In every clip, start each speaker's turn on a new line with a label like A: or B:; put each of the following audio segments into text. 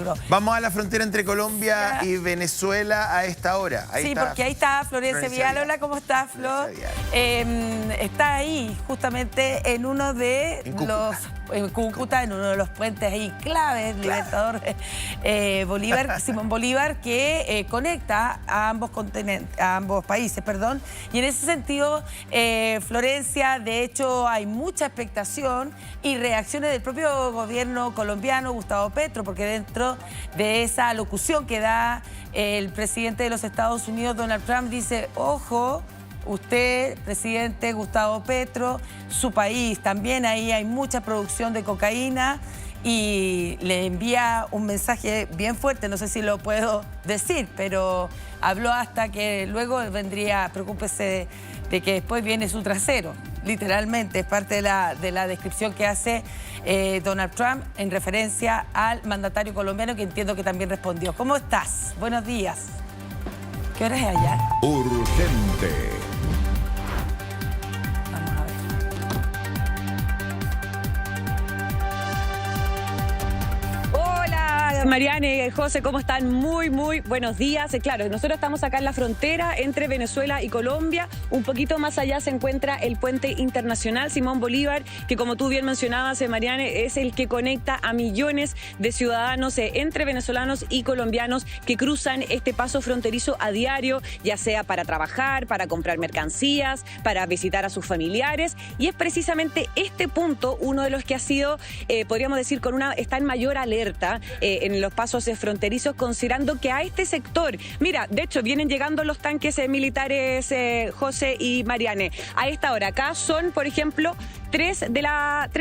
A: logró.
B: Vamos a la frontera entre Colombia y Venezuela a esta hora.
A: Ahí está. Porque ahí está Florencia Vial. Hola, ¿cómo estás, Flo? Está ahí, justamente, en uno de en Cúcuta, en uno de los puentes ahí claves, Libertador Bolívar, Simón Bolívar, que conecta a ambos continentes, a ambos países, perdón. Y en ese sentido, Florencia, de hecho, hay mucha expectación y reacciones del propio gobierno colombiano, Gustavo Petro, porque dentro de esa locución que da el presidente de los Estados Unidos, Donald Trump, dice, ojo, usted, presidente Gustavo Petro, su país, también ahí hay mucha producción de cocaína y le envía un mensaje bien fuerte, no sé si lo puedo decir, pero habló hasta que luego vendría, preocúpese de que después viene su trasero, literalmente, es parte de la descripción que hace Donald Trump en referencia al mandatario colombiano, que entiendo que también respondió. ¿Cómo estás? Buenos días. ¿Qué hora es allá?
C: Urgente.
D: Mariane, José, ¿cómo están? Muy buenos días. Claro, nosotros estamos acá en la frontera entre Venezuela y Colombia. Un poquito más allá se encuentra el puente internacional Simón Bolívar, que como tú bien mencionabas, Mariane, es el que conecta a millones de ciudadanos entre venezolanos y colombianos que cruzan este paso fronterizo a diario, ya sea para trabajar, para comprar mercancías, para visitar a sus familiares. Y es precisamente este punto uno de los que ha sido, podríamos decir, está en mayor alerta en los pasos fronterizos, considerando que a este sector, mira, de hecho vienen llegando los tanques militares, José y Mariane, a esta hora. Acá son, por ejemplo, 3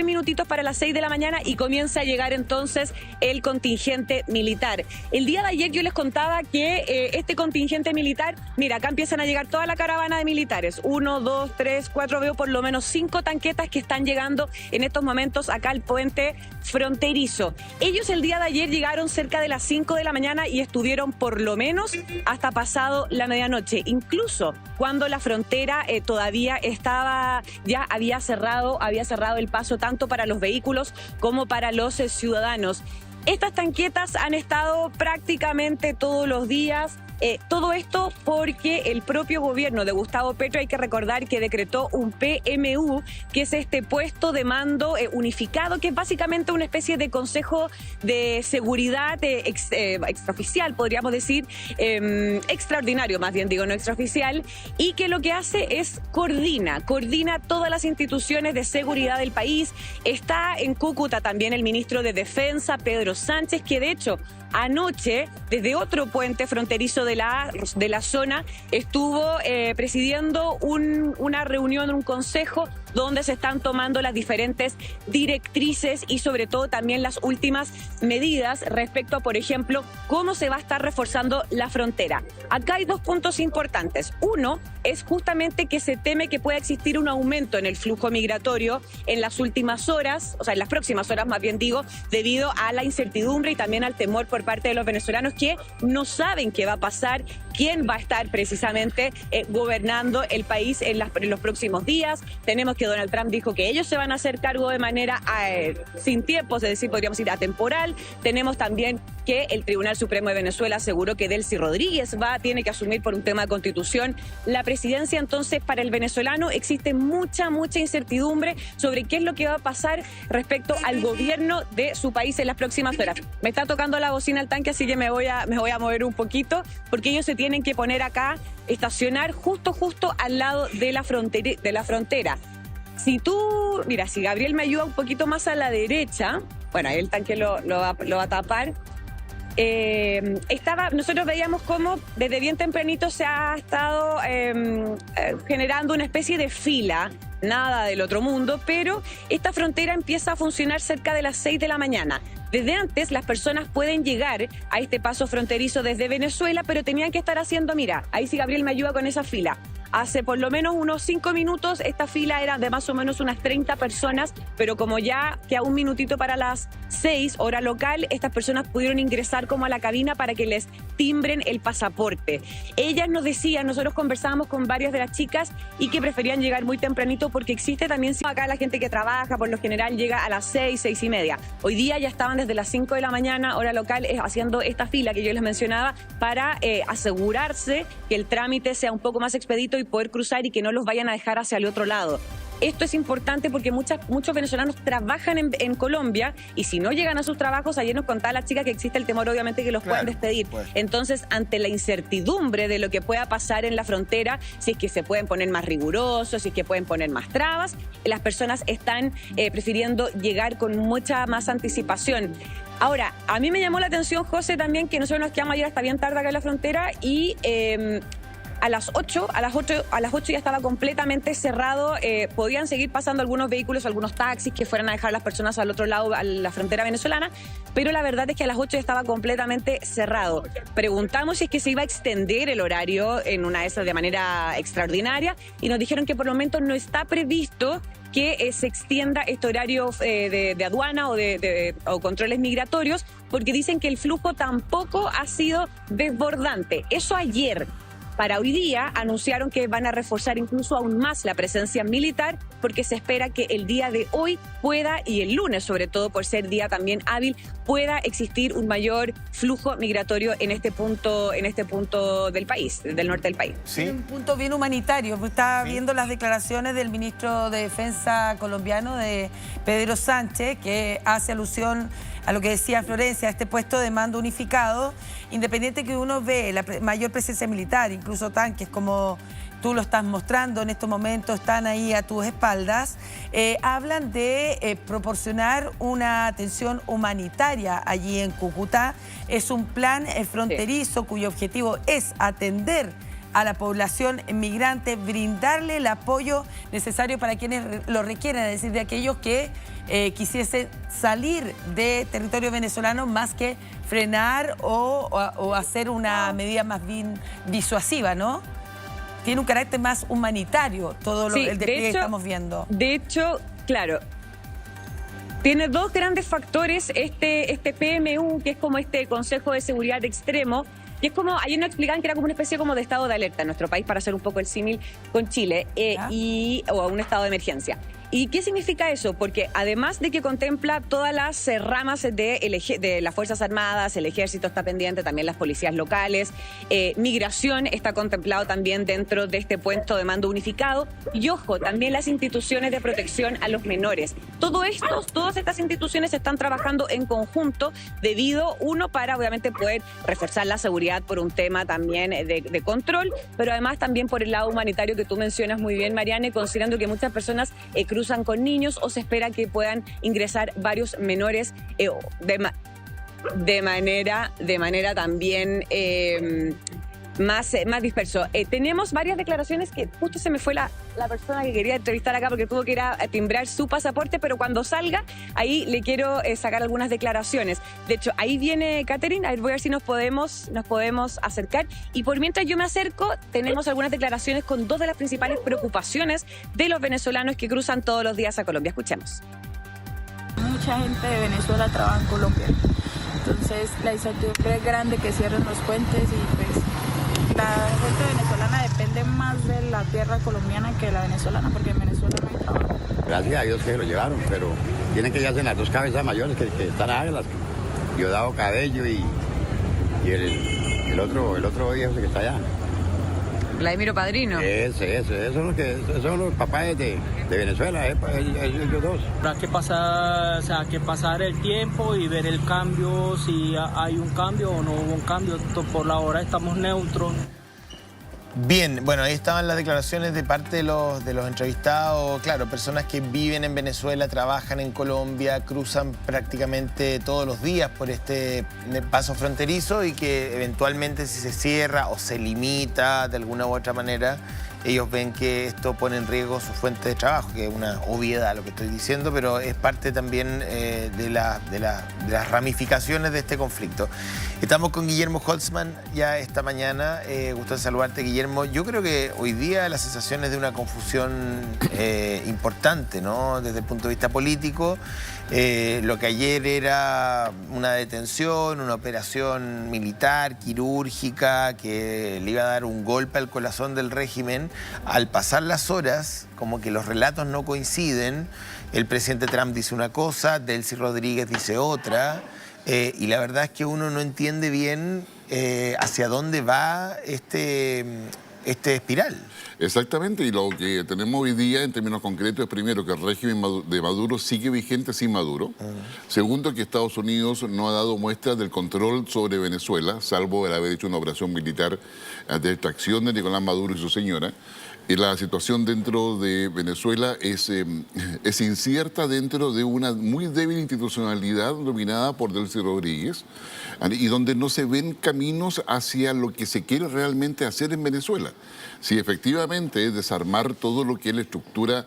D: minutitos para las 6 de la mañana y comienza a llegar entonces el contingente militar. El día de ayer yo les contaba que este contingente militar, mira, acá empiezan a llegar toda la caravana de militares, 1, 2, 3, 4, veo por lo menos 5 tanquetas que están llegando en estos momentos acá al puente fronterizo. Ellos el día de ayer llegaron cerca de las 5 de la mañana y estuvieron por lo menos hasta pasado la medianoche, incluso cuando la frontera todavía había cerrado el paso tanto para los vehículos como para los ciudadanos. Estas tanquetas han estado prácticamente todos los días. Todo esto porque el propio gobierno de Gustavo Petro, hay que recordar que decretó un PMU, que es este puesto de mando unificado, que es básicamente una especie de consejo de seguridad extraoficial, podríamos decir, extraordinario, más bien digo, no extraoficial, y que lo que hace es coordina todas las instituciones de seguridad del país. Está en Cúcuta también el ministro de Defensa, Pedro Sánchez, que de hecho anoche, desde otro puente fronterizo de la zona, estuvo presidiendo una reunión, un consejo, donde se están tomando las diferentes directrices y sobre todo también las últimas medidas respecto a, por ejemplo, cómo se va a estar reforzando la frontera. Acá hay 2 puntos importantes. Uno es justamente que se teme que pueda existir un aumento en el flujo migratorio en las últimas horas, o sea, en las próximas horas más bien digo, debido a la incertidumbre y también al temor por parte de los venezolanos que no saben qué va a pasar, quién va a estar precisamente gobernando el país en los próximos días. Tenemos que Donald Trump dijo que ellos se van a hacer cargo de manera sin tiempo, es decir, podríamos decir atemporal. Tenemos también que el Tribunal Supremo de Venezuela aseguró que Delcy Rodríguez tiene que asumir por un tema de constitución la presidencia. Entonces, para el venezolano existe mucha incertidumbre sobre qué es lo que va a pasar respecto al gobierno de su país en las próximas horas. Me está tocando la bocina al tanque, así que me voy a mover un poquito, porque ellos se tienen que poner acá, estacionar justo al lado de la frontera. Si Gabriel me ayuda un poquito más a la derecha, bueno, ahí el tanque lo va a tapar. Nosotros veíamos cómo desde bien tempranito se ha estado generando una especie de fila, nada del otro mundo, pero esta frontera empieza a funcionar cerca de las 6 de la mañana. Desde antes las personas pueden llegar a este paso fronterizo desde Venezuela, pero tenían que estar haciendo, mira, ahí sí Gabriel me ayuda con esa fila, Hace por lo menos unos 5 minutos esta fila era de más o menos unas 30 personas, pero como ya queda un minutito para las 6, hora local, estas personas pudieron ingresar como a la cabina para que les timbren el pasaporte. Ellas nos decían, nosotros conversábamos con varias de las chicas y que preferían llegar muy tempranito porque existe también acá la gente que trabaja, por lo general llega a las 6, 6 y media. Hoy día ya estaban desde las 5 de la mañana, hora local, haciendo esta fila que yo les mencionaba para asegurarse que el trámite sea un poco más expedito y poder cruzar y que no los vayan a dejar hacia el otro lado. Esto es importante porque muchos venezolanos trabajan en Colombia y si no llegan a sus trabajos, ayer nos contaba la chica que existe el temor obviamente que los puedan despedir. Entonces, ante la incertidumbre de lo que pueda pasar en la frontera, si es que se pueden poner más rigurosos, si es que pueden poner más trabas, las personas están prefiriendo llegar con mucha más anticipación. Ahora, a mí me llamó la atención, José, también que nosotros nos quedamos ayer hasta bien tarde acá en la frontera y a las 8 ya estaba completamente cerrado. Podían seguir pasando algunos vehículos, algunos taxis que fueran a dejar a las personas al otro lado, a la frontera venezolana, pero la verdad es que a las 8 ya estaba completamente cerrado. Preguntamos si es que se iba a extender el horario en una de esas de manera extraordinaria y nos dijeron que por el momento no está previsto que se extienda este horario de aduana o controles migratorios, porque dicen que el flujo tampoco ha sido desbordante. Eso ayer. Para hoy día anunciaron que van a reforzar incluso aún más la presencia militar porque se espera que el día de hoy pueda, y el lunes sobre todo por ser día también hábil, pueda existir un mayor flujo migratorio en este punto del país, del norte del país.
A: Sí. Un punto bien humanitario. Estaba viendo las declaraciones del ministro de Defensa colombiano, de Pedro Sánchez, que hace alusión a lo que decía Florencia, a este puesto de mando unificado, independiente que uno ve la mayor presencia militar, incluso tanques como tú lo estás mostrando en estos momentos, están ahí a tus espaldas, hablan de proporcionar una atención humanitaria allí en Cúcuta. Es un plan fronterizo cuyo objetivo es atender a la población migrante, brindarle el apoyo necesario para quienes lo requieren, es decir, de aquellos que quisiesen salir de territorio venezolano más que frenar o hacer una medida más bien disuasiva, ¿no? Tiene un carácter más humanitario todo el despliegue que estamos viendo.
D: De hecho, claro, tiene dos grandes factores este PMU, que es como este Consejo de Seguridad Extremo, y es como, ayer nos explicaban que era como una especie como de estado de alerta en nuestro país, para hacer un poco el símil con Chile, o un estado de emergencia. ¿Y qué significa eso? Porque además de que contempla todas las ramas de las Fuerzas Armadas, el Ejército está pendiente, también las policías locales, migración está contemplado también dentro de este puesto de mando unificado, y ojo, también las instituciones de protección a los menores. Todas estas instituciones están trabajando en conjunto debido, uno, para obviamente poder reforzar la seguridad por un tema también de control, pero además también por el lado humanitario que tú mencionas muy bien, Mariane, considerando que muchas personas cruzan con niños o se espera que puedan ingresar varios menores de manera también más disperso. Tenemos varias declaraciones que justo se me fue la persona que quería entrevistar acá porque tuvo que ir a timbrar su pasaporte, pero cuando salga, ahí le quiero sacar algunas declaraciones. De hecho, ahí viene Catherine, a ver, voy a ver si nos podemos acercar. Y por mientras yo me acerco, tenemos algunas declaraciones con dos de las principales preocupaciones de los venezolanos que cruzan todos los días a Colombia. Escuchemos.
E: Mucha gente de Venezuela trabaja en Colombia, entonces la incertidumbre es grande que cierren los puentes y pues la gente venezolana depende más de la tierra colombiana que de la venezolana, porque en Venezuela no hay trabajo.
F: Gracias a Dios que se lo llevaron, pero tienen que llevarse las dos cabezas mayores que están águilas. Diosdado Cabello y el otro viejo que está allá.
D: Vladimiro Padrino.
F: Esos son los papás de Venezuela, ellos dos.
G: Habrá que pasar el tiempo y ver el cambio, si hay un cambio o no hubo un cambio. Por la hora estamos neutros.
B: Bien, bueno, ahí estaban las declaraciones de parte de los entrevistados. Claro, personas que viven en Venezuela, trabajan en Colombia, cruzan prácticamente todos los días por este paso fronterizo y que eventualmente si se cierra o se limita de alguna u otra manera ellos ven que esto pone en riesgo su fuente de trabajo, que es una obviedad lo que estoy diciendo, pero es parte también de las ramificaciones de este conflicto. Estamos con Guillermo Holtzman ya esta mañana. Gusto en saludarte, Guillermo. Yo creo que hoy día la sensación es de una confusión importante, ¿no? Desde el punto de vista político. Lo que ayer era una detención, una operación militar, quirúrgica, que le iba a dar un golpe al corazón del régimen, al pasar las horas, como que los relatos no coinciden, el presidente Trump dice una cosa, Delcy Rodríguez dice otra, y la verdad es que uno no entiende bien hacia dónde va este espiral.
H: Exactamente, y lo que tenemos hoy día en términos concretos es primero que el régimen de Maduro sigue vigente sin Maduro. Segundo, que Estados Unidos no ha dado muestras del control sobre Venezuela, salvo el haber hecho una operación militar de extracción de Nicolás Maduro y su señora. Y la situación dentro de Venezuela es incierta dentro de una muy débil institucionalidad dominada por Delcy Rodríguez y donde no se ven caminos hacia lo que se quiere realmente hacer en Venezuela. Si efectivamente es desarmar todo lo que es la estructura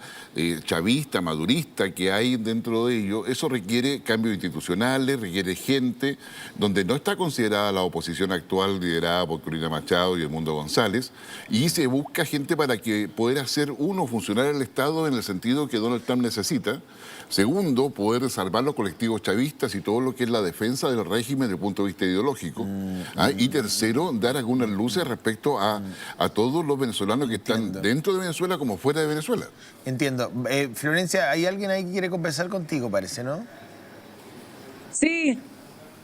H: chavista, madurista que hay dentro de ello, eso requiere cambios institucionales, requiere gente, donde no está considerada la oposición actual liderada por Corina Machado y Edmundo González, y se busca gente para que poder hacer, uno, funcionar el Estado en el sentido que Donald Trump necesita. Segundo, poder desarmar los colectivos chavistas y todo lo que es la defensa del régimen desde el punto de vista ideológico. Y tercero, dar algunas luces respecto a todos los venezolanos que están dentro de Venezuela como fuera de Venezuela.
B: Entiendo. Florencia, hay alguien ahí que quiere conversar contigo, parece, ¿no?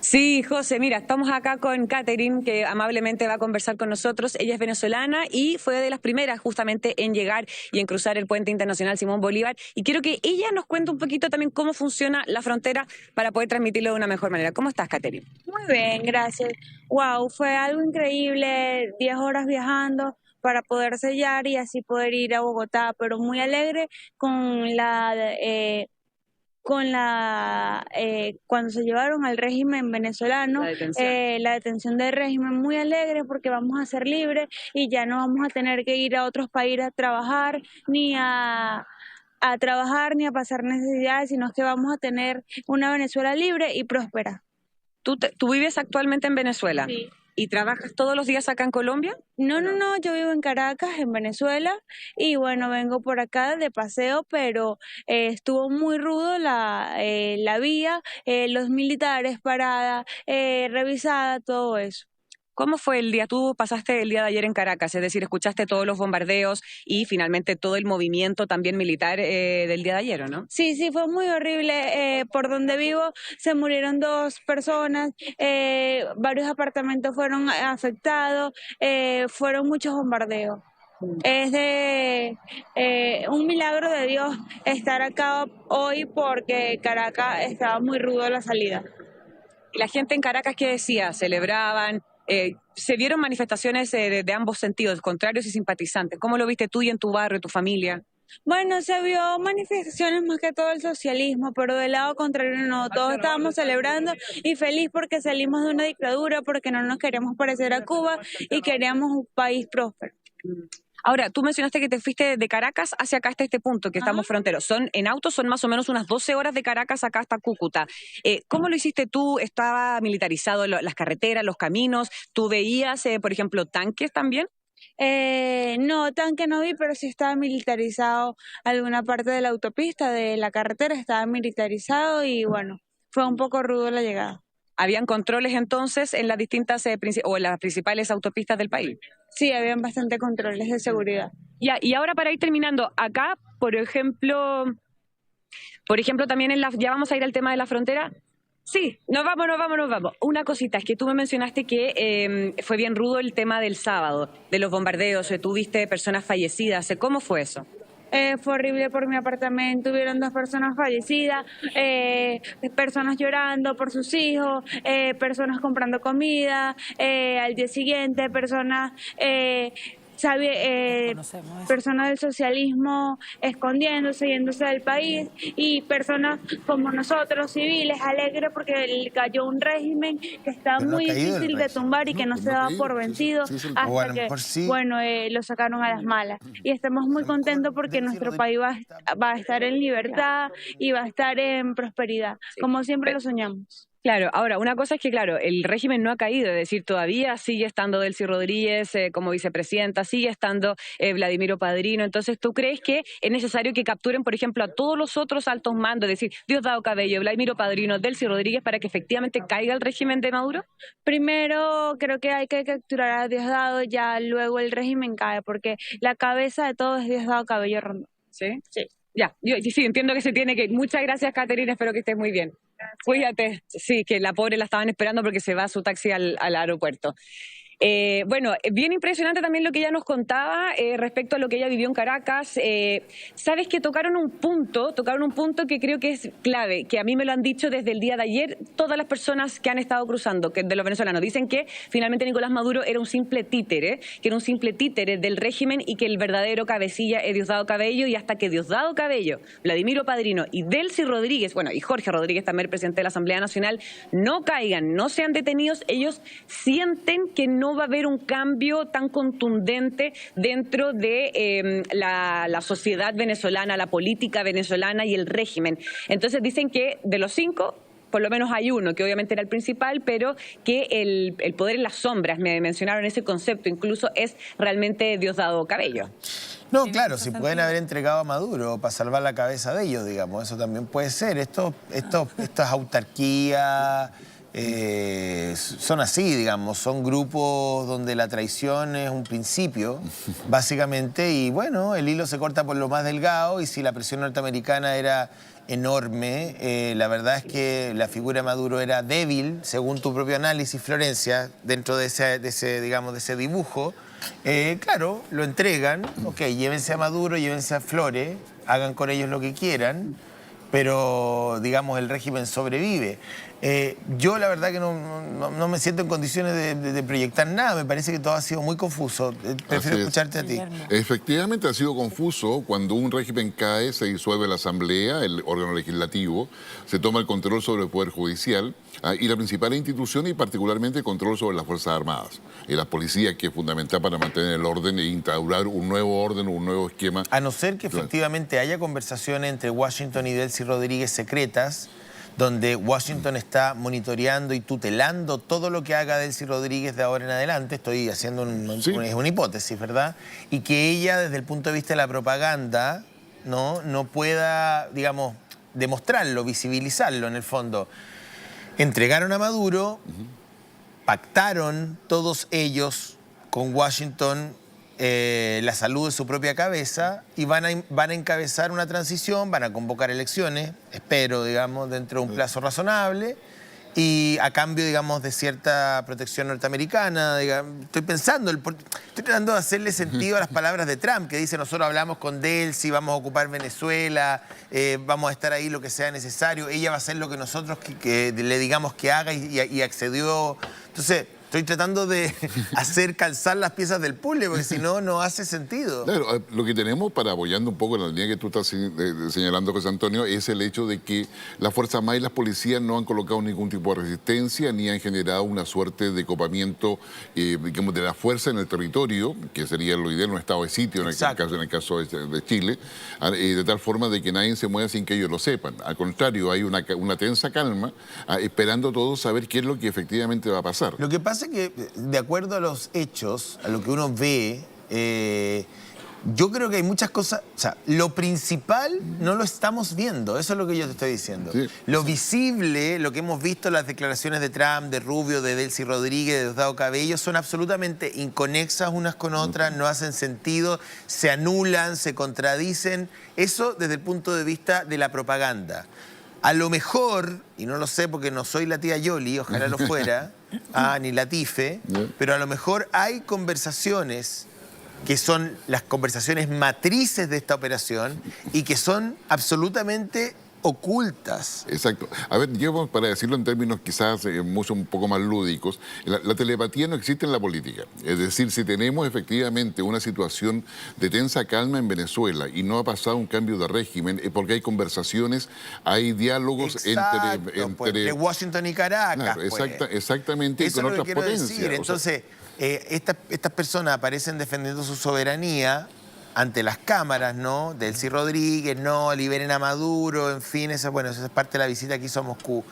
D: Sí, José, mira, estamos acá con Catherine, que amablemente va a conversar con nosotros. Ella es venezolana y fue de las primeras justamente en llegar y en cruzar el puente internacional Simón Bolívar. Y quiero que ella nos cuente un poquito también cómo funciona la frontera para poder transmitirlo de una mejor manera. ¿Cómo estás, Catherine?
E: Muy bien, gracias. Wow, fue algo increíble, 10 horas viajando para poder sellar y así poder ir a Bogotá, pero muy alegre con cuando se llevaron al régimen venezolano, la detención del régimen, muy alegre porque vamos a ser libres y ya no vamos a tener que ir a otros países a trabajar ni a pasar necesidades, sino que vamos a tener una Venezuela libre y próspera.
D: ¿Tú vives actualmente en Venezuela?
E: Sí.
D: ¿Y trabajas todos los días acá en Colombia?
E: No, yo vivo en Caracas, en Venezuela, y bueno, vengo por acá de paseo, pero estuvo muy rudo la vía, los militares parada, revisada, todo eso.
D: ¿Cómo fue el día? Tú pasaste el día de ayer en Caracas, es decir, escuchaste todos los bombardeos y finalmente todo el movimiento también militar del día de ayer, ¿o no?
E: Sí, fue muy horrible. Por donde vivo se murieron 2 personas, varios apartamentos fueron afectados, fueron muchos bombardeos. Es de un milagro de Dios estar acá hoy porque Caracas estaba muy rudo la salida.
D: ¿Y la gente en Caracas qué decía? ¿Celebraban? ¿Se vieron manifestaciones de ambos sentidos, contrarios y simpatizantes? ¿Cómo lo viste tú y en tu barrio, tu familia?
E: Bueno, se vio manifestaciones más que todo el socialismo, pero del lado contrario no. Todos estábamos celebrando y feliz porque salimos de una dictadura, porque no nos queríamos parecer a Cuba y queríamos un país próspero.
D: Ahora, tú mencionaste que te fuiste de Caracas hacia acá hasta este punto, que estamos fronteros. En auto son más o menos unas 12 horas de Caracas acá hasta Cúcuta. ¿Cómo lo hiciste tú? ¿Estaba militarizado las carreteras, los caminos? ¿Tú veías, por ejemplo, tanques también?
E: No, tanque no vi, pero sí estaba militarizado. Alguna parte de la autopista, de la carretera, estaba militarizado y bueno, fue un poco rudo la llegada.
D: ¿Habían controles entonces en las distintas o en las principales autopistas del país?
E: Sí, habían bastante controles de seguridad.
D: Ya, y ahora para ir terminando, acá, por ejemplo también ya vamos a ir al tema de la frontera. Sí, nos vamos. Una cosita, es que tú me mencionaste que fue bien rudo el tema del sábado, de los bombardeos, tú viste personas fallecidas, ¿cómo fue eso?
E: Fue horrible por mi apartamento, hubieron 2 personas fallecidas, personas llorando por sus hijos, personas comprando comida, al día siguiente personas personas del socialismo escondiéndose, yéndose del país, y personas como nosotros, civiles, alegres porque cayó un régimen que está muy difícil de tumbar y que no se daba por vencido hasta que, bueno, lo sacaron a las malas. Y estamos muy contentos porque nuestro país va a estar en libertad y va a estar en prosperidad, como siempre lo soñamos.
D: Claro, ahora, una cosa es que, claro, el régimen no ha caído, es decir, todavía sigue estando Delcy Rodríguez como vicepresidenta, sigue estando Vladimiro Padrino. Entonces, ¿tú crees que es necesario que capturen, por ejemplo, a todos los otros altos mandos, es decir, Diosdado Cabello, Vladimiro Padrino, Delcy Rodríguez, para que efectivamente caiga el régimen de Maduro?
E: Primero, creo que hay que capturar a Diosdado, ya luego el régimen cae, porque la cabeza de todo es Diosdado Cabello Rondón.
D: ¿Sí?
E: Sí.
D: Ya, yo sí, entiendo que se tiene que ir. Muchas gracias, Caterina, espero que estés muy bien. Cuídate. Sí, que la pobre la estaban esperando porque se va a su taxi al aeropuerto. Bueno, bien impresionante también lo que ella nos contaba respecto a lo que ella vivió en Caracas. Sabes que tocaron un punto que creo que es clave, que a mí me lo han dicho desde el día de ayer todas las personas que han estado cruzando, que de los venezolanos. Dicen que finalmente Nicolás Maduro era un simple títere, que era un simple títere del régimen y que el verdadero cabecilla es Diosdado Cabello, y hasta que Diosdado Cabello, Vladimiro Padrino y Delcy Rodríguez, bueno, y Jorge Rodríguez, también presidente de la Asamblea Nacional, no caigan, no sean detenidos, ellos sienten que no va a haber un cambio tan contundente dentro de la sociedad venezolana, la política venezolana y el régimen. Entonces dicen que de los 5, por lo menos hay uno, que obviamente era el principal, pero que el poder en las sombras, me mencionaron ese concepto, incluso es realmente Diosdado Cabello.
B: No, claro, si pueden haber entregado a Maduro para salvar la cabeza de ellos, digamos, eso también puede ser. Estas autarquías son así, digamos, son grupos donde la traición es un principio, básicamente, y bueno, el hilo se corta por lo más delgado, y si la presión norteamericana era enorme, la verdad es que la figura de Maduro era débil, según tu propio análisis, Florencia, dentro de ese dibujo. Claro, lo entregan, ok, llévense a Maduro, llévense a Flores, hagan con ellos lo que quieran, pero, digamos, el régimen sobrevive. Yo la verdad que no me siento en condiciones de proyectar nada, me parece que todo ha sido muy confuso. Prefiero escucharte a ti.
H: Efectivamente ha sido confuso. Cuando un régimen cae, se disuelve la Asamblea, el órgano legislativo, se toma el control sobre el Poder Judicial y la principal institución, y particularmente el control sobre las Fuerzas Armadas y las policías, que es fundamental para mantener el orden e instaurar un nuevo orden, un nuevo esquema.
B: A no ser que efectivamente haya conversaciones entre Washington y Delcy Rodríguez secretas, donde Washington está monitoreando y tutelando todo lo que haga Delcy Rodríguez de ahora en adelante. Estoy haciendo es una hipótesis, ¿verdad? Y que ella, desde el punto de vista de la propaganda, no pueda, digamos, demostrarlo, visibilizarlo en el fondo. Entregaron a Maduro, pactaron todos ellos con Washington la salud de su propia cabeza, y van a encabezar una transición, van a convocar elecciones, espero, digamos, dentro de un plazo razonable, y a cambio, digamos, de cierta protección norteamericana. Digamos, estoy tratando de hacerle sentido a las palabras de Trump, que dice: nosotros hablamos con Delcy, vamos a ocupar Venezuela, vamos a estar ahí lo que sea necesario, ella va a hacer lo que nosotros que le digamos que haga, y accedió. Entonces, estoy tratando de hacer calzar las piezas del puzzle, porque si no, no hace sentido.
H: Claro, lo que tenemos, para apoyando un poco en la línea que tú estás señalando, José Antonio, es el hecho de que las Fuerzas Armadas y las policías no han colocado ningún tipo de resistencia, ni han generado una suerte de copamiento, digamos, de la fuerza en el territorio, que sería lo ideal, un estado de sitio en el caso de Chile, de tal forma de que nadie se mueva sin que ellos lo sepan. Al contrario, hay una tensa calma, esperando todos saber qué es lo que efectivamente va a pasar.
B: Lo que pasa es que, de acuerdo a los hechos, a lo que uno ve, yo creo que hay muchas cosas. O sea, lo principal no lo estamos viendo, eso es lo que yo te estoy diciendo. Sí. Lo visible, lo que hemos visto, las declaraciones de Trump, de Rubio, de Delcy Rodríguez, de Diosdado Cabello, son absolutamente inconexas unas con otras, no hacen sentido, se anulan, se contradicen. Eso desde el punto de vista de la propaganda. A lo mejor, y no lo sé porque no soy la tía Yoli, ojalá lo fuera, ni la Tife, pero a lo mejor hay conversaciones que son las conversaciones matrices de esta operación y que son absolutamente ocultas.
H: Exacto. A ver, yo para decirlo en términos quizás un poco más lúdicos, la telepatía no existe en la política. Es decir, si tenemos efectivamente una situación de tensa calma en Venezuela y no ha pasado un cambio de régimen, es porque hay conversaciones, hay diálogos entre
B: Washington y Caracas.
H: Claro, exactamente,
B: eso
H: y con
B: es lo
H: otras
B: que quiero
H: potencias.
B: decir. Entonces, estas personas aparecen defendiendo su soberanía ante las cámaras, ¿no? Delcy Rodríguez, no, liberen a Maduro, en fin, esa es parte de la visita que hizo a Moscú.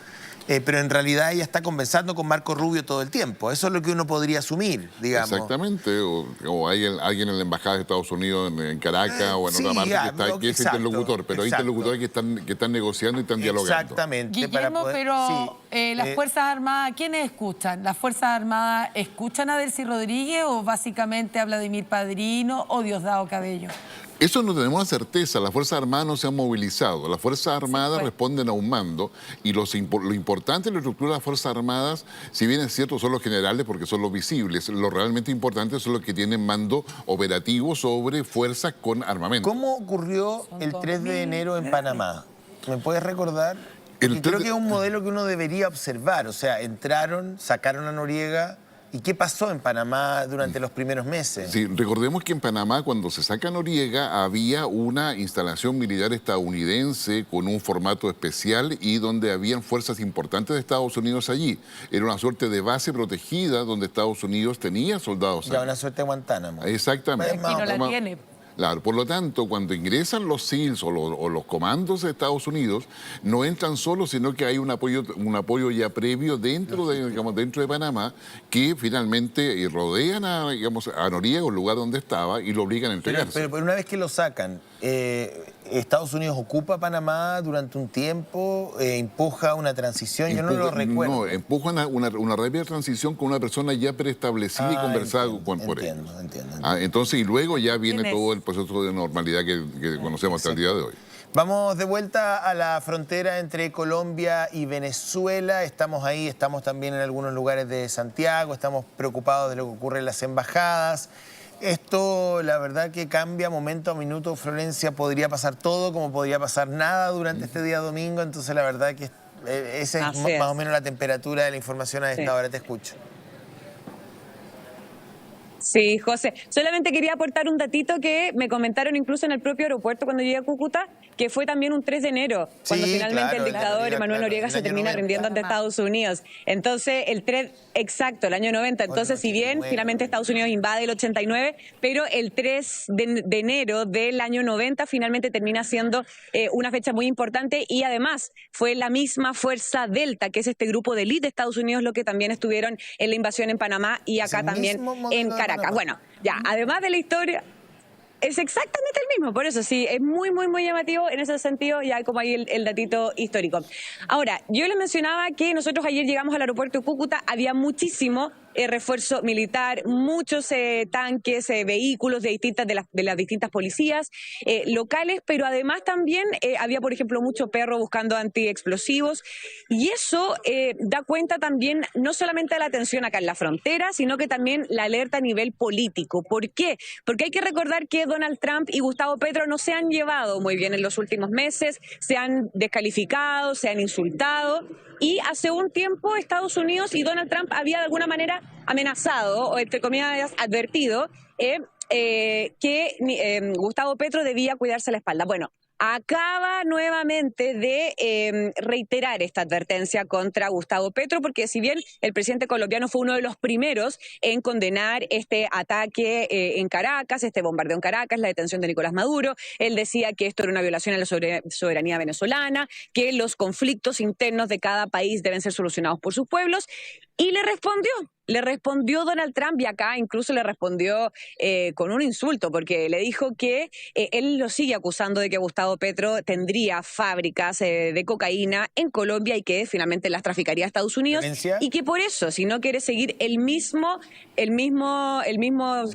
B: Pero en realidad ella está conversando con Marco Rubio todo el tiempo. Eso es lo que uno podría asumir, digamos.
H: Exactamente. O hay alguien en la Embajada de Estados Unidos en Caracas o en otra parte que es interlocutor. Pero hay interlocutores que están negociando y están dialogando.
B: Exactamente.
A: Guillermo, las Fuerzas Armadas, ¿quiénes escuchan? ¿Las Fuerzas Armadas escuchan a Delcy Rodríguez o básicamente a Vladimir Padrino o Diosdado Cabello?
H: Eso no tenemos la certeza. Las Fuerzas Armadas no se han movilizado. Las Fuerzas Armadas responden a un mando y lo importante en la estructura de las Fuerzas Armadas, si bien es cierto, son los generales porque son los visibles, lo realmente importante son los que tienen mando operativo sobre fuerzas con armamento.
B: ¿Cómo ocurrió el 3 de enero en Panamá? ¿Me puedes recordar? Creo que es un modelo que uno debería observar. O sea, entraron, sacaron a Noriega. ¿Y qué pasó en Panamá durante los primeros meses?
H: Sí, recordemos que en Panamá, cuando se saca Noriega, había una instalación militar estadounidense con un formato especial y donde habían fuerzas importantes de Estados Unidos allí. Era una suerte de base protegida donde Estados Unidos tenía soldados allí.
B: Ya, una suerte de Guantánamo.
H: Exactamente.
A: Aquí no la tiene.
H: Claro, por lo tanto, cuando ingresan los SEALs o los comandos de Estados Unidos, no entran solos, sino que hay un apoyo ya previo dentro de Panamá, que finalmente rodean a Noriega, el lugar donde estaba, y lo obligan a entregarse.
B: Pero una vez que lo sacan, Estados Unidos ocupa Panamá durante un tiempo, empuja una transición, yo no lo recuerdo.
H: No, empuja una rápida transición con una persona ya preestablecida y conversada por él.
B: Entiendo.
H: Entonces, y luego ya viene todo el proceso de normalidad que conocemos hasta el día de hoy.
B: Vamos de vuelta a la frontera entre Colombia y Venezuela. Estamos ahí, estamos también en algunos lugares de Santiago, estamos preocupados de lo que ocurre en las embajadas. Esto, la verdad, que cambia momento a minuto. Florencia, podría pasar todo, como podría pasar nada durante este día domingo. Entonces, la verdad que esa es más o menos la temperatura de la información a esta hora. Te escucho.
D: Sí, José. Solamente quería aportar un datito que me comentaron incluso en el propio aeropuerto cuando llegué a Cúcuta, que fue también un 3 de enero, cuando finalmente el dictador Emanuel Noriega se termina rindiendo ante Estados Unidos. Entonces, el 3, exacto, el año 90. Entonces, si bien finalmente Estados Unidos invade el 89, pero el 3 de enero del año 90 finalmente termina siendo una fecha muy importante y además fue la misma Fuerza Delta, que es este grupo de élite de Estados Unidos, lo que también estuvieron en la invasión en Panamá y acá también en Caracas. Bueno, ya, además de la historia, es exactamente el mismo, por eso sí, es muy llamativo en ese sentido, ya como ahí el datito histórico. Ahora, yo les mencionaba que nosotros ayer llegamos al aeropuerto de Cúcuta, había muchísimo refuerzo militar, muchos tanques, vehículos de las distintas policías locales, pero además también había, por ejemplo, mucho perro buscando antiexplosivos, y eso da cuenta también no solamente de la tensión acá en la frontera, sino que también la alerta a nivel político. ¿Por qué? Porque hay que recordar que Donald Trump y Gustavo Petro no se han llevado muy bien en los últimos meses, se han descalificado, se han insultado. Y hace un tiempo Estados Unidos y Donald Trump había de alguna manera amenazado, o entre comillas advertido, que Gustavo Petro debía cuidarse la espalda. Bueno, acaba nuevamente de reiterar esta advertencia contra Gustavo Petro, porque si bien el presidente colombiano fue uno de los primeros en condenar este ataque en Caracas, este bombardeo en Caracas, la detención de Nicolás Maduro, él decía que esto era una violación a la soberanía venezolana, que los conflictos internos de cada país deben ser solucionados por sus pueblos, y le respondió Donald Trump, y acá incluso le respondió con un insulto, porque le dijo que él lo sigue acusando de que Gustavo Petro tendría fábricas de cocaína en Colombia y que finalmente las traficaría a Estados Unidos, y que por eso, si no quiere seguir el mismo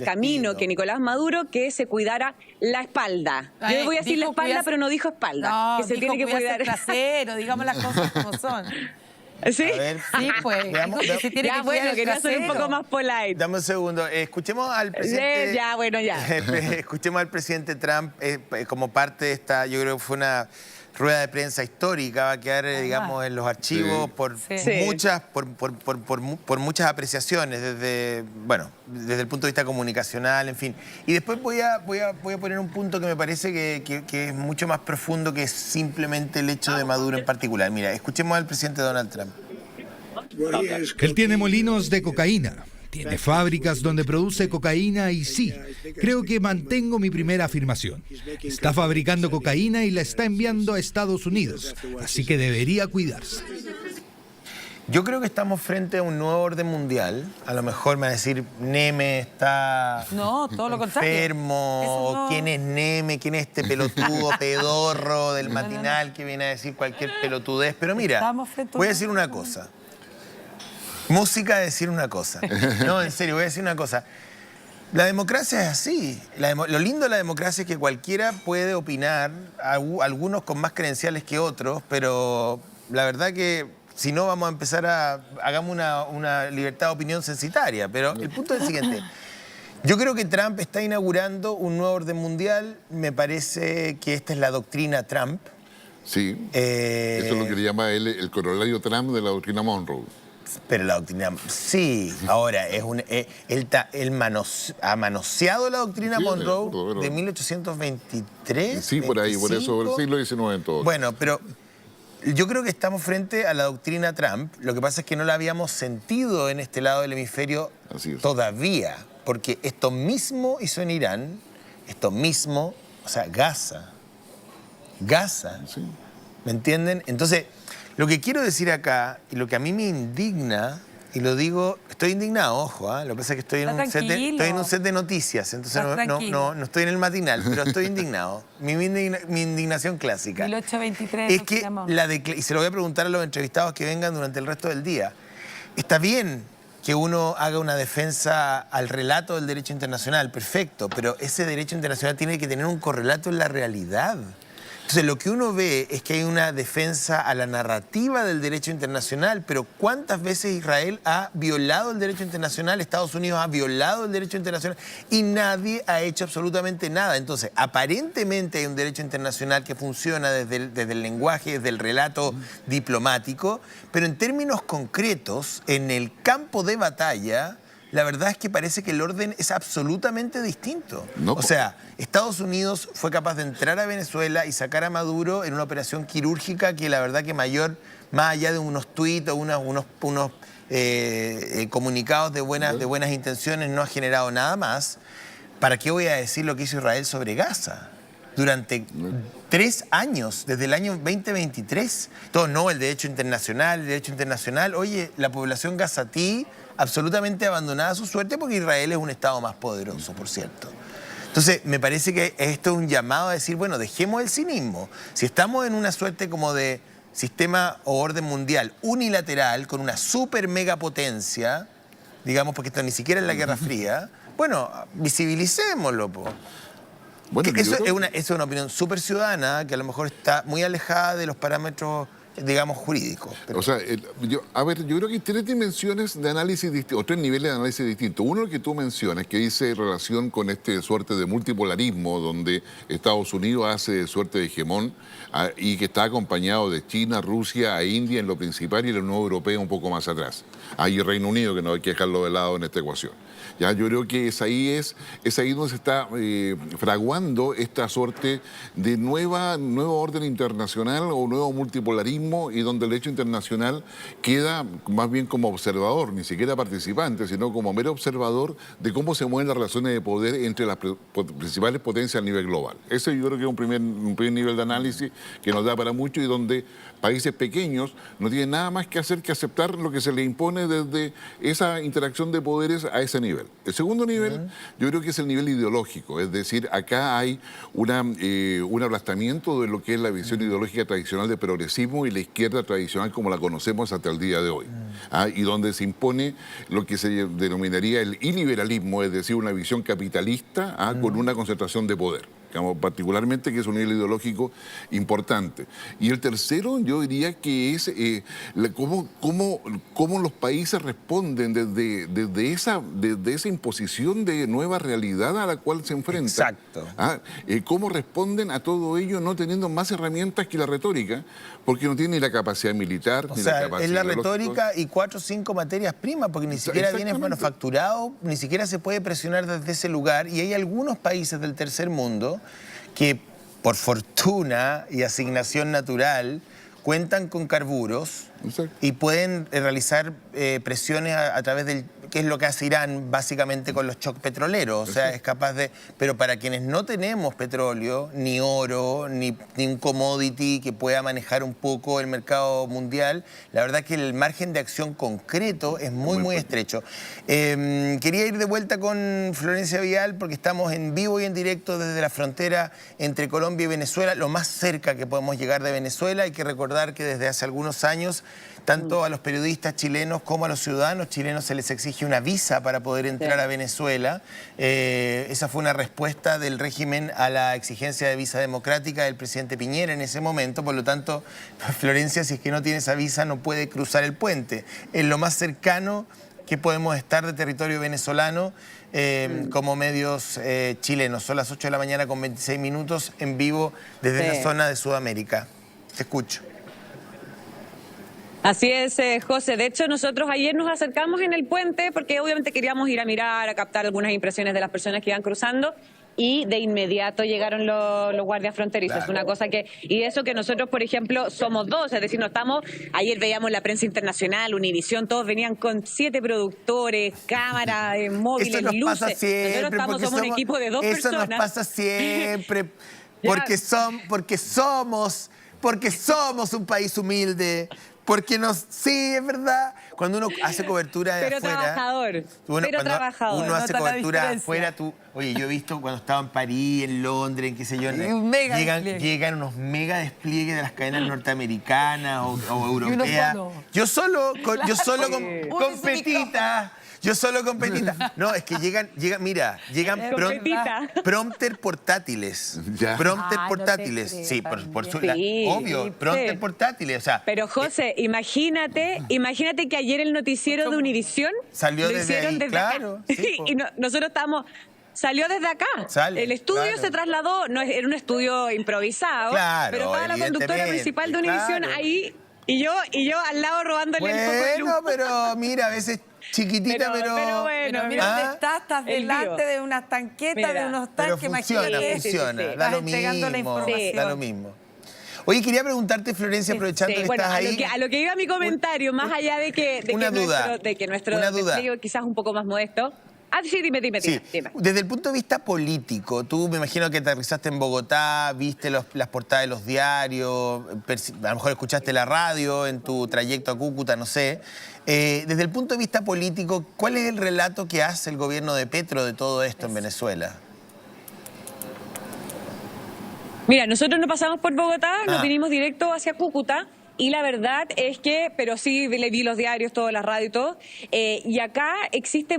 D: camino que Nicolás Maduro, que se cuidara la espalda. Yo le voy a decir la espalda, pero no dijo espalda.
A: No,
D: que se tiene que cuidar
A: el trasero, digamos las cosas como son.
D: ¿Sí?
B: A ver,
A: sí, pues.
B: se
A: tiene
D: ya,
A: que
D: bueno, quería ser un poco más polite.
B: Dame un segundo. Escuchemos al presidente.
D: Ya.
B: Escuchemos al presidente Trump como parte de esta, yo creo que fue rueda de prensa histórica, va a quedar, digamos, en los archivos por muchas apreciaciones, desde el punto de vista comunicacional, en fin. Y después voy a poner un punto que me parece que es mucho más profundo que simplemente el hecho de Maduro en particular. Mira, escuchemos al presidente Donald Trump.
I: Él tiene molinos de cocaína. Tiene fábricas donde produce cocaína y sí, creo que mantengo mi primera afirmación. Está fabricando cocaína y la está enviando a Estados Unidos, así que debería cuidarse.
B: Yo creo que estamos frente a un nuevo orden mundial. A lo mejor me va a decir, Neme está
A: todo lo contrario.
B: Enfermo, no... ¿Quién es Neme? ¿Quién es este pelotudo pedorro del matinal que viene a decir cualquier pelotudez? Pero mira, voy a decir una cosa. Música de decir una cosa. No, en serio, voy a decir una cosa. La democracia es así. Lo lindo de la democracia es que cualquiera puede opinar, algunos con más credenciales que otros, pero la verdad que si no vamos a empezar hagamos una libertad de opinión censitaria. Pero el punto es el siguiente. Yo creo que Trump está inaugurando un nuevo orden mundial. Me parece que esta es la doctrina Trump.
H: Sí, eso es lo que le llama él el corolario Trump de la doctrina Monroe.
B: Pero la doctrina, sí, ahora, él ha manoseado la doctrina Monroe de 1823.
H: Sí, por ahí, 25. Por eso, el siglo XIX en todo.
B: Bueno, pero yo creo que estamos frente a la doctrina Trump. Lo que pasa es que no la habíamos sentido en este lado del hemisferio todavía. Porque esto mismo hizo en Irán, esto mismo, o sea, Gaza. Sí. ¿Me entienden? Entonces... Lo que quiero decir acá, y lo que a mí me indigna, y lo digo, estoy indignado, ojo, lo que pasa es que estoy en un set de noticias, entonces no estoy en el matinal, pero estoy indignado. Mi indignación clásica.
A: 1823
B: es que y se lo voy a preguntar a los entrevistados que vengan durante el resto del día. Está bien que uno haga una defensa al relato del derecho internacional, perfecto, pero ese derecho internacional tiene que tener un correlato en la realidad. Entonces, lo que uno ve es que hay una defensa a la narrativa del derecho internacional, pero ¿cuántas veces Israel ha violado el derecho internacional? Estados Unidos ha violado el derecho internacional y nadie ha hecho absolutamente nada. Entonces, aparentemente hay un derecho internacional que funciona desde el lenguaje, desde el relato diplomático, pero en términos concretos, en el campo de batalla... La verdad es que parece que el orden es absolutamente distinto. O sea, Estados Unidos fue capaz de entrar a Venezuela y sacar a Maduro en una operación quirúrgica que la verdad que más allá de unos tuits o unos comunicados de buenas intenciones, no ha generado nada más. ¿Para qué voy a decir lo que hizo Israel sobre Gaza? Durante 3 años, desde el año 2023. Todo, no, el derecho internacional. Oye, la población gazatí absolutamente abandonada a su suerte porque Israel es un Estado más poderoso, por cierto. Entonces, me parece que esto es un llamado a decir, bueno, dejemos el cinismo. Si estamos en una suerte como de sistema o orden mundial unilateral, con una super megapotencia, digamos, porque esto ni siquiera es la Guerra Fría, bueno, visibilicémoslo, po. Bueno, eso es una opinión súper ciudadana que a lo mejor está muy alejada de los parámetros, digamos, jurídicos.
H: O sea, yo creo que hay 3 dimensiones de análisis distintos, o 3 niveles de análisis distintos. Uno, el que tú mencionas, que dice relación con este suerte de multipolarismo, donde Estados Unidos hace suerte de hegemón y que está acompañado de China, Rusia e India en lo principal y la Unión Europea un poco más atrás. Hay Reino Unido, que no hay que dejarlo de lado en esta ecuación. Ya, yo creo que es ahí donde se está fraguando esta suerte de nuevo orden internacional o nuevo multipolarismo y donde el derecho internacional queda más bien como observador, ni siquiera participante, sino como mero observador de cómo se mueven las relaciones de poder entre las principales potencias a nivel global. Ese yo creo que es un primer nivel de análisis que nos da para mucho y donde países pequeños no tienen nada más que hacer que aceptar lo que se les impone desde esa interacción de poderes a ese nivel. El segundo nivel, yo creo que es el nivel ideológico, es decir, acá hay un aplastamiento de lo que es la visión ideológica tradicional de progresismo y la izquierda tradicional como la conocemos hasta el día de hoy, y donde se impone lo que se denominaría el iliberalismo, es decir, una visión capitalista con una concentración de poder. digamos, particularmente que es un nivel ideológico importante. Y el tercero, yo diría que es cómo los países responden desde esa imposición de nueva realidad a la cual se enfrentan.
B: Exacto.
H: Cómo responden a todo ello no teniendo más herramientas que la retórica, porque no tienen ni la capacidad militar,
B: O
H: ni
B: sea,
H: la capacidad
B: es la
H: ideológica.
B: retórica y 4 o 5 materias primas, porque ni siquiera viene manufacturado, ni siquiera se puede presionar desde ese lugar. Y hay algunos países del tercer mundo que, por fortuna y asignación natural, cuentan con carburos.
H: Exacto.
B: Y pueden realizar presiones a través del... que es lo que hace Irán básicamente con los shocks petroleros. O sea, es capaz de... Pero para quienes no tenemos petróleo, ni oro, ni un commodity que pueda manejar un poco el mercado mundial, la verdad que el margen de acción concreto es muy estrecho. Quería ir de vuelta con Florencia Vidal porque estamos en vivo y en directo desde la frontera entre Colombia y Venezuela, lo más cerca que podemos llegar de Venezuela. Hay que recordar que desde hace algunos años tanto a los periodistas chilenos como a los ciudadanos chilenos se les exige una visa para poder entrar a Venezuela. Esa fue una respuesta del régimen a la exigencia de visa democrática del presidente Piñera en ese momento. Por lo tanto, Florencia, si es que no tiene esa visa, no puede cruzar el puente. Es lo más cercano que podemos estar de territorio venezolano como medios chilenos. Son las 8 de la mañana con 26 minutos en vivo desde la zona de Sudamérica. Te escucho.
D: Así es, José. De hecho, nosotros ayer nos acercamos en el puente porque obviamente queríamos ir a mirar, a captar algunas impresiones de las personas que iban cruzando y de inmediato llegaron los guardias fronterizos.
B: Claro.
D: Es una cosa que... Y eso que nosotros, por ejemplo, somos dos, es decir, no estamos... Ayer veíamos la prensa internacional, Univisión, todos venían con 7 productores, cámaras, móviles,
B: eso nos
D: luces.
B: Pasa siempre,
D: nosotros somos un equipo de 2 personas.
B: Eso nos pasa siempre, porque somos un país humilde. Porque sí, es verdad. Cuando uno hace cobertura de
D: pero
B: afuera...
D: Trabajador.
B: Uno hace cobertura afuera, oye, yo he visto cuando estaba en París, en Londres, en qué sé yo, llegan unos mega despliegues de las cadenas norteamericanas o europeas. Yo solo con Petita. Yo solo con Petita. No, es que llegan prompter portátiles.
H: Ya.
B: Prompter
A: No
B: portátiles.
A: te creo,
B: Sí,
A: también.
B: obvio, prompter portátiles. O sea,
D: pero José, imagínate que ayer el noticiero de Univisión
B: salió
D: lo
B: desde
D: hicieron
B: ahí,
D: desde
B: claro.
D: acá.
B: Sí,
D: Y nosotros estamos... Salió desde acá. El estudio se trasladó, no era un estudio improvisado,
B: Claro,
D: pero estaba la conductora principal de Univisión ahí y yo al lado robándole el foco de luz.
B: Bueno, pero mira, a veces chiquitita, pero
D: bueno,
A: mira dónde estás delante de unas tanquetas, de unos tanques,
B: funciona, da lo mismo. Oye, quería preguntarte, Florencia, aprovechando que estás ahí.
D: A lo que iba mi comentario, más allá de que nuestro despliegue quizás un poco más modesto. Sí, dime.
B: Desde el punto de vista político, tú me imagino que aterrizaste en Bogotá, viste las portadas de los diarios, a lo mejor escuchaste la radio en tu trayecto a Cúcuta, no sé. Desde el punto de vista político, ¿cuál es el relato que hace el gobierno de Petro de todo esto en Venezuela?
D: Mira, nosotros no pasamos por Bogotá, nos vinimos directo hacia Cúcuta. Y la verdad es que, pero sí le vi los diarios, todas las radios y todo, y acá existe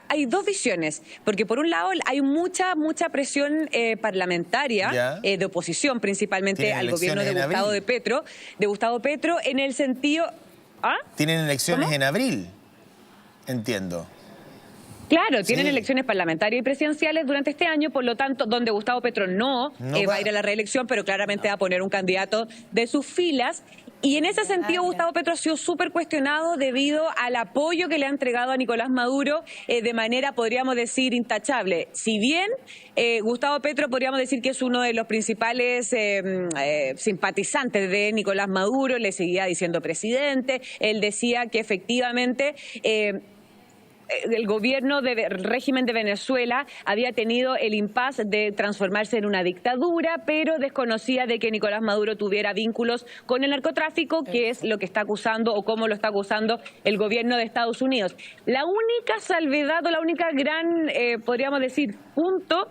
D: hay dos visiones, porque por un lado hay mucha presión parlamentaria, de oposición principalmente al gobierno de Gustavo Petro, en el sentido...
B: Tienen elecciones en abril, entiendo.
D: Claro, tienen elecciones parlamentarias y presidenciales durante este año, por lo tanto, donde Gustavo Petro no va a ir a la reelección, pero claramente va a poner un candidato de sus filas. Y en ese sentido, Gustavo Petro ha sido súper cuestionado debido al apoyo que le ha entregado a Nicolás Maduro de manera, podríamos decir, intachable. Si bien Gustavo Petro podríamos decir que es uno de los principales simpatizantes de Nicolás Maduro, le seguía diciendo presidente, él decía que efectivamente... el gobierno del régimen de Venezuela había tenido el impasse de transformarse en una dictadura, pero desconocía de que Nicolás Maduro tuviera vínculos con el narcotráfico, que es lo que está acusando o cómo lo está acusando el gobierno de Estados Unidos. La única salvedad o la única gran, podríamos decir, punto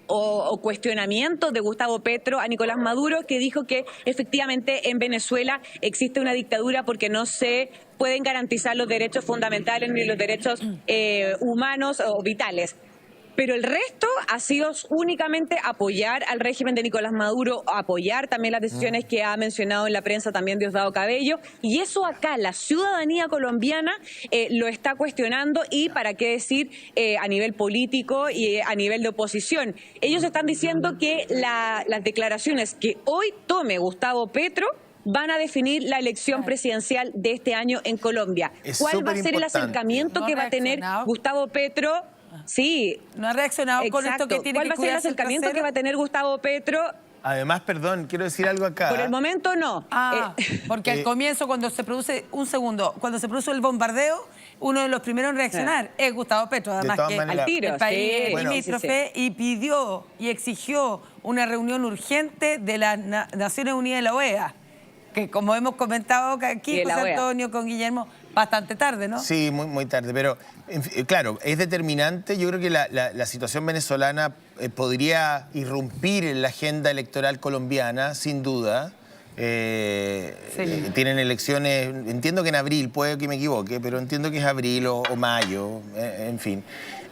D: o cuestionamiento de Gustavo Petro a Nicolás Maduro, que dijo que efectivamente en Venezuela existe una dictadura porque no se pueden garantizar los derechos fundamentales ni los derechos humanos o vitales. Pero el resto ha sido únicamente apoyar al régimen de Nicolás Maduro, apoyar también las decisiones que ha mencionado en la prensa también Diosdado Cabello, y eso acá la ciudadanía colombiana lo está cuestionando, y para qué decir a nivel político y a nivel de oposición. Ellos están diciendo que las declaraciones que hoy tome Gustavo Petro van a definir la elección presidencial de este año en Colombia. ¿Cuál va a ser el acercamiento que va a tener Gustavo Petro? Sí.
A: No ha reaccionado con esto que tiene que cuidarse.
D: ¿Cuál va a ser el acercamiento que va a tener Gustavo Petro?
B: Además, perdón, quiero decir algo acá.
D: Por el momento no.
A: Porque al comienzo, cuando se produce, cuando se produce el bombardeo, uno de los primeros en reaccionar es Gustavo Petro, además que
D: al tiro,
A: el país es limítrofe, y pidió y exigió una reunión urgente de las Naciones Unidas de la OEA, que como hemos comentado aquí, José Antonio, con Guillermo, bastante tarde, ¿no?
B: Sí, muy tarde, pero claro, es determinante. Yo creo que la situación venezolana podría irrumpir en la agenda electoral colombiana, sin duda. Tienen elecciones, entiendo que en abril, puede que me equivoque, pero entiendo que es abril o mayo, en fin.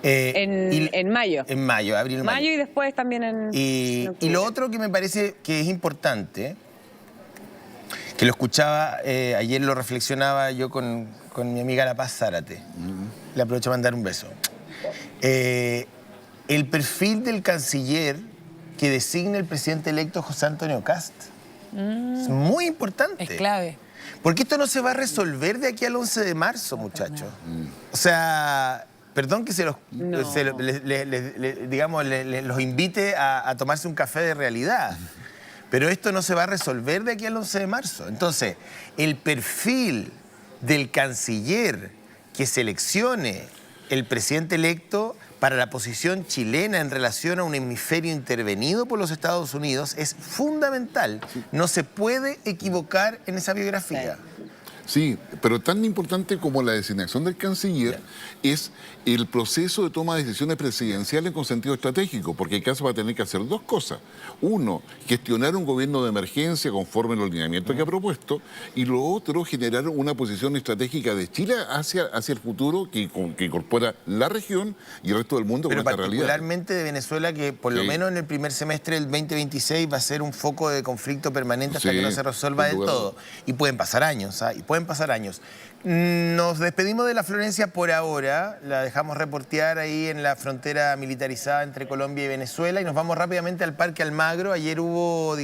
D: En mayo.
B: En mayo, abril o mayo.
D: Mayo y después también en
B: y lo otro que me parece que es importante, que lo escuchaba, ayer lo reflexionaba yo con mi amiga La Paz Zárate. Le aprovecho para mandar un beso. El perfil del canciller que designa el presidente electo José Antonio Kast es muy importante.
A: Es clave.
B: Porque esto no se va a resolver de aquí al 11 de marzo, muchachos. O sea, perdón que los invite a tomarse un café de realidad. Pero esto no se va a resolver de aquí al 11 de marzo. Entonces, el perfil del canciller que seleccione el presidente electo para la posición chilena en relación a un hemisferio intervenido por los Estados Unidos es fundamental. No se puede equivocar en esa biografía.
H: Sí, pero tan importante como la designación del canciller es el proceso de toma de decisiones presidenciales con sentido estratégico, porque el caso va a tener que hacer dos cosas. Uno, gestionar un gobierno de emergencia conforme al lineamiento que ha propuesto, y lo otro, generar una posición estratégica de Chile hacia el futuro que incorpora la región y el resto del mundo con esta realidad.
B: Pero particularmente de Venezuela, que por lo menos en el primer semestre del 2026 va a ser un foco de conflicto permanente hasta que no se resuelva del todo. Y pueden pasar años, pueden pasar años. Nos despedimos de la Florencia por ahora, la dejamos reportear ahí en la frontera militarizada entre Colombia y Venezuela, y nos vamos rápidamente al Parque Almagro. Ayer hubo